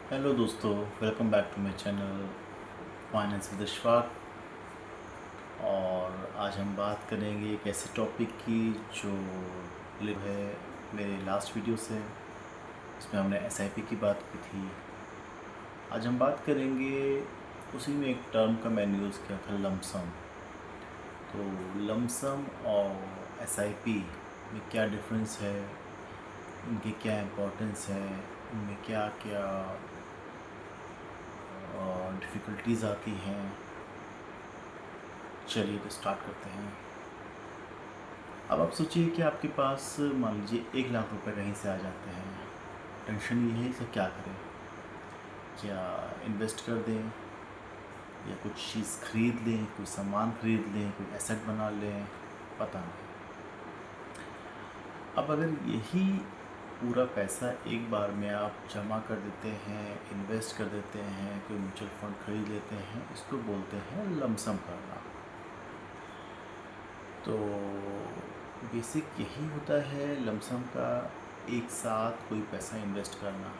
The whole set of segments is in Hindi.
हेलो दोस्तों, welcome back to my channel finance with Ishfaq. और आज हम बात करेंगे एक ऐसे टॉपिक की जो लिव है मेरे लास्ट वीडियो से। इसमें हमने एसआईपी की बात की थी। आज हम बात करेंगे उसी में एक टर्म का मैंने यूज़ किया था, लमसम। तो लमसम और एसआईपी में क्या डिफरेंस है, इनकी क्या इम्पोर्टेंस है, इनमें क्या क्या डिफ़िकल्टीज़ आती हैं। चलिए तो स्टार्ट करते हैं। अब आप सोचिए कि आपके पास मान लीजिए 1 लाख रुपए कहीं से आ जाते हैं। टेंशन ये है कि क्या करें, क्या इन्वेस्ट कर दें या कुछ चीज़ खरीद लें, कोई सामान खरीद लें, कोई एसेट बना लें, पता नहीं। अब अगर यही पूरा पैसा एक बार में आप जमा कर देते हैं, इन्वेस्ट कर देते हैं, कोई म्यूचुअल फंड खरीद लेते हैं, इसको बोलते हैं लमसम करना। तो बेसिक यही होता है लमसम का, एक साथ कोई पैसा इन्वेस्ट करना।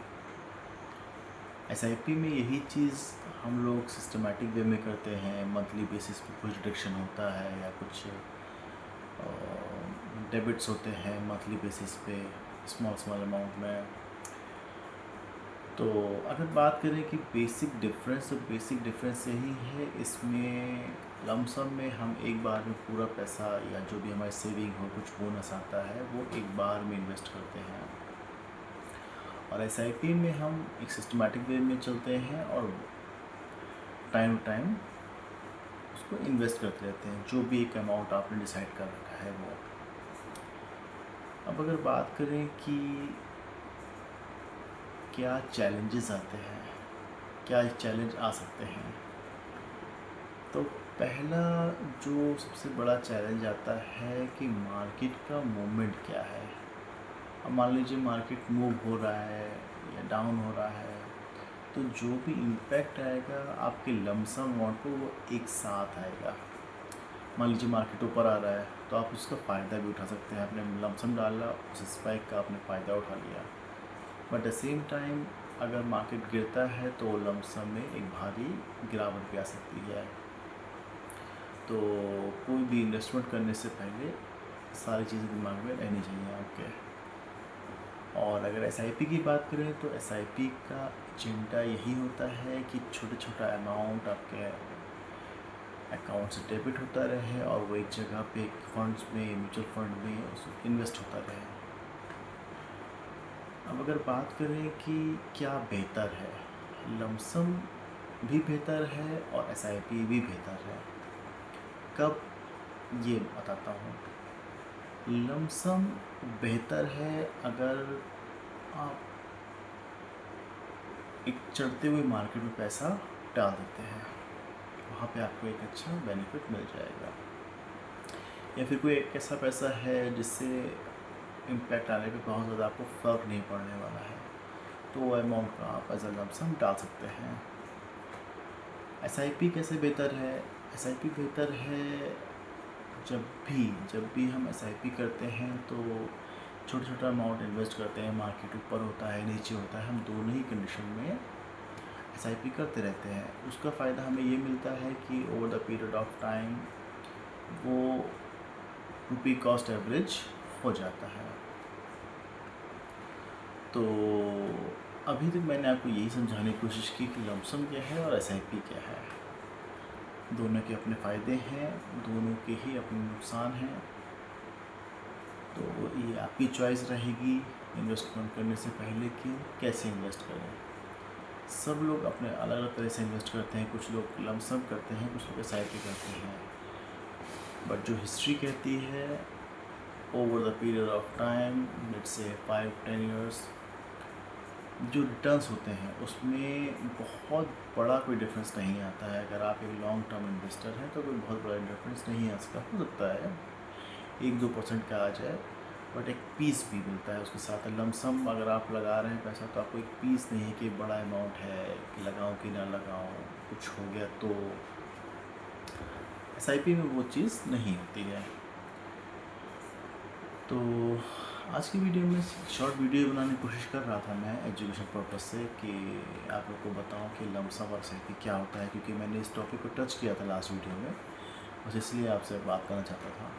एसआईपी में यही चीज़ हम लोग सिस्टमेटिक वे में करते हैं। मंथली बेसिस पे कुछ डिडक्शन होता है या कुछ डेबिट्स होते हैं मंथली बेसिस पे स्मॉल स्मॉल अमाउंट में। तो अगर बात करें कि बेसिक डिफरेंस, तो बेसिक डिफरेंस यही है। इसमें लमसम में हम एक बार में पूरा पैसा या जो भी हमारी सेविंग हो, कुछ बोनस आता है, वो एक बार में इन्वेस्ट करते हैं। और एसआईपी में हम एक सिस्टमेटिक वे में चलते हैं और टाइम टू टाइम उसको इन्वेस्ट करते रहते हैं, जो भी एक अमाउंट आपने डिसाइड कर रखा है वो। अब अगर बात करें कि क्या चैलेंजेस आते हैं, क्या चैलेंज आ सकते हैं, तो पहला जो सबसे बड़ा चैलेंज आता है कि मार्केट का मूवमेंट क्या है। अब मान लीजिए मार्केट मूव हो रहा है या डाउन हो रहा है, तो जो भी इम्पैक्ट आएगा आपके लमसम अमाउंट को, वो एक साथ आएगा। मान लीजिए मार्केट ऊपर आ रहा है तो आप उसका फ़ायदा भी उठा सकते हैं। आपने लमसम डाला, उस स्पाइक का आपने फ़ायदा उठा लिया। बट एट सेम टाइम अगर मार्केट गिरता है तो लमसम में एक भारी गिरावट भी आ सकती है। तो कोई भी इन्वेस्टमेंट करने से पहले सारी चीज़ें दिमाग में रहनी चाहिए आपके। और अगर एसआईपी की बात करें तो एसआईपी का एजेंडा यही होता है कि छोटा छोटा अमाउंट आपके अकाउंट से डेबिट होता रहे और वो एक जगह पे एक फंड्स में, म्यूचुअल फंड में इन्वेस्ट होता रहे। अब अगर बात करें कि क्या बेहतर है, लमसम भी बेहतर है और एसआईपी भी बेहतर है। कब, ये बताता हूँ। लमसम बेहतर है अगर आप एक चढ़ते हुए मार्केट में पैसा डाल देते हैं, वहाँ पे आपको एक अच्छा बेनिफिट मिल जाएगा। या फिर कोई एक ऐसा पैसा है जिससे इम्पैक्ट आने पे बहुत ज़्यादा आपको फ़र्क नहीं पड़ने वाला है, तो वो अमाउंट का आप एज अ लमसम डाल सकते हैं। एसआईपी कैसे बेहतर है? एसआईपी बेहतर है जब भी हम एसआईपी करते हैं तो छोटा छोटा अमाउंट इन्वेस्ट करते हैं। मार्केट ऊपर होता है, नीचे होता है, हम दोनों ही कंडीशन में एसआईपी करते रहते हैं। उसका फ़ायदा हमें ये मिलता है कि over the period of time वो रुपी कॉस्ट एवरेज हो जाता है। तो अभी तक मैंने आपको यही समझाने की कोशिश की कि लमसम क्या है और एसआईपी क्या है। दोनों के अपने फ़ायदे हैं, दोनों के ही अपने नुकसान हैं। तो ये आपकी चॉइस रहेगी इन्वेस्टमेंट करने से पहले कि कैसे इन्वेस्ट करें। सब लोग अपने अलग अलग तरह से इन्वेस्ट करते हैं। कुछ लोग लमसम करते हैं, कुछ लोग एसआईपी करते हैं। बट जो हिस्ट्री कहती है, over the period of time, let's say 5-10 years, जो रिटर्न्स होते हैं उसमें बहुत बड़ा कोई डिफरेंस नहीं आता है। अगर आप एक लॉन्ग टर्म इन्वेस्टर हैं तो कोई बहुत बड़ा डिफरेंस नहीं आ सकता। हो सकता है 1-2% का आ जाए, बट एक पीस भी मिलता है उसके साथ। लमसम अगर आप लगा रहे हैं पैसा तो आपको एक पीस नहीं है कि बड़ा अमाउंट है कि लगाऊं कि ना लगाऊं, कुछ हो गया तो। एसआईपी में वो चीज़ नहीं होती है। तो आज की वीडियो में शॉर्ट वीडियो बनाने की कोशिश कर रहा था मैं एजुकेशन पर्पज़ से कि आप लोग को बताऊं कि लमसम और सहती क्या होता है, क्योंकि मैंने इस टॉपिक को टच किया था लास्ट वीडियो में, बस इसलिए आपसे बात करना चाहता था।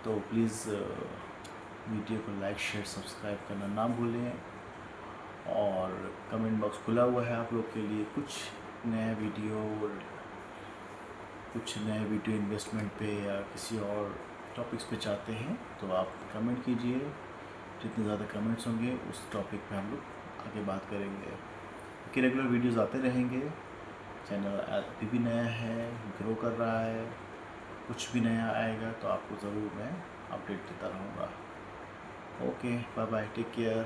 तो प्लीज़ वीडियो को लाइक शेयर सब्सक्राइब करना ना भूलें, और कमेंट बॉक्स खुला हुआ है आप लोग के लिए। कुछ नया वीडियो इन्वेस्टमेंट पे या किसी और टॉपिक्स पे चाहते हैं तो आप कमेंट कीजिए। जितने ज़्यादा कमेंट्स होंगे उस टॉपिक पे हम लोग आगे बात करेंगे, कि रेगुलर वीडियोस आते रहेंगे। चैनल अभी भी नया है, ग्रो कर रहा है, कुछ भी नया आएगा तो आपको ज़रूर मैं अपडेट देता रहूँगा। Okay, bye bye, take care.